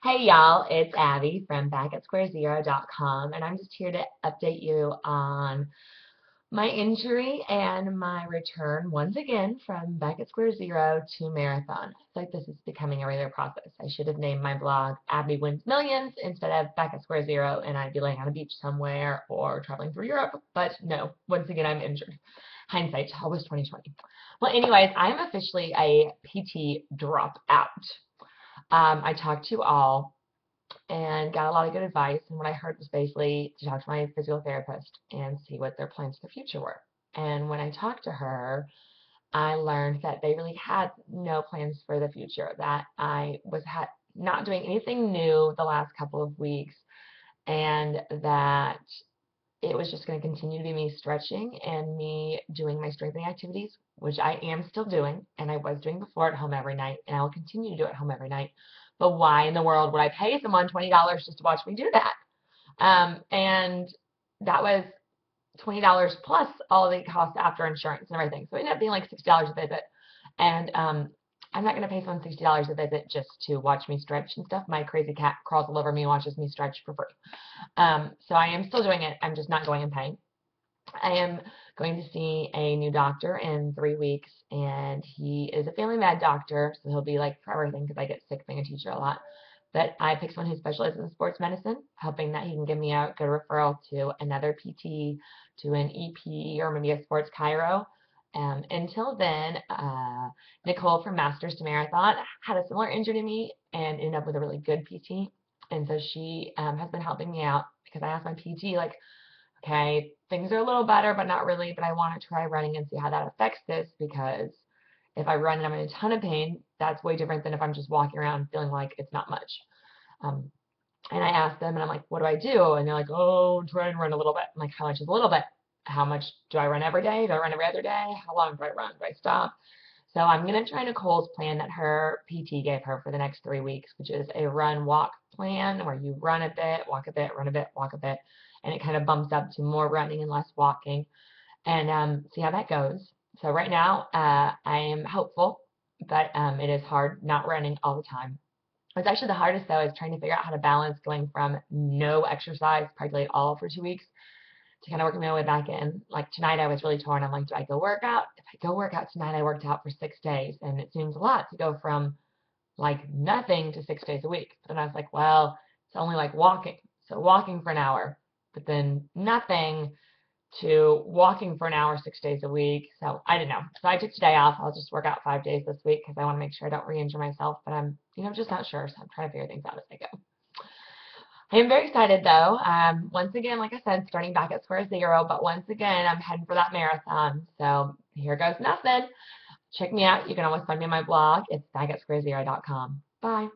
Hey y'all, it's Abby from backatsquarezero.com, and I'm just here to update you on my injury and my return once again from Back at Square Zero to marathon. I feel like this is becoming a regular process. I should have named my blog Abby Wins Millions instead of Back at Square Zero, and I'd be laying on a beach somewhere or traveling through Europe. But no, once again, I'm injured. Hindsight, always 2020. Well, anyways, I'm officially a PT dropout. I talked to all and got a lot of good advice. And what I heard was basically to talk to my physical therapist and see what their plans for the future were. And when I talked to her, I learned that they really had no plans for the future, that I was not doing anything new the last couple of weeks, and that it was just going to continue to be me stretching and me doing my strengthening activities, which I am still doing, and I was doing before at home every night, and I will continue to do at home every night. But why in the world would I pay someone $20 just to watch me do that? And that was $20 plus all the costs after insurance and everything. So it ended up being like $60 a visit. And I'm not going to pay someone $60 a visit just to watch me stretch and stuff. My crazy cat crawls all over me and watches me stretch for free. So I am still doing it. I'm just not going in pain. I am going to see a new doctor in 3 weeks, and he is a family med doctor, so he'll be like for everything because I get sick being a teacher a lot. But I picked someone who specializes in sports medicine, hoping that he can give me a good referral to another PT, to an EP, or maybe a sports chiro. Until then, Nicole from Masters to Marathon had a similar injury to me and ended up with a really good PT. And so she has been helping me out because I asked my PT, like, okay, things are a little better, but not really, but I want to try running and see how that affects this, because if I run and I'm in a ton of pain, that's way different than if I'm just walking around feeling like it's not much. Um, and I asked them, and I'm like, what do I do? And they're like, oh, try and run a little bit. I'm like, how much is a little bit? How much do I run every day? Do I run every other day? How long do I run? Do I stop? So I'm going to try Nicole's plan that her PT gave her for the next 3 weeks, which is a run-walk plan where you run a bit, walk a bit, run a bit, walk a bit, and it kind of bumps up to more running and less walking, and see how that goes. So right now, I am hopeful, but it is hard not running all the time. What's actually the hardest, though, is trying to figure out how to balance going from no exercise practically at all for 2 weeks to kind of working my way back in. Like tonight, I was really torn. I'm like, do I go work out? If I go work out tonight, I worked out for 6 days, and it seems a lot to go from like nothing to 6 days a week. But then I was like, well, it's only like walking. So walking for an hour, but then nothing to walking for an hour 6 days a week. So I didn't know. So I took today off. I'll just work out 5 days this week because I want to make sure I don't re-injure myself. But I'm, just not sure. So I'm trying to figure things out as I go. I am very excited though. Once again, like I said, starting back at square zero, but once again, I'm heading for that marathon. So here goes nothing. Check me out. You can always find me on my blog. It's backatsquarezero.com. Bye.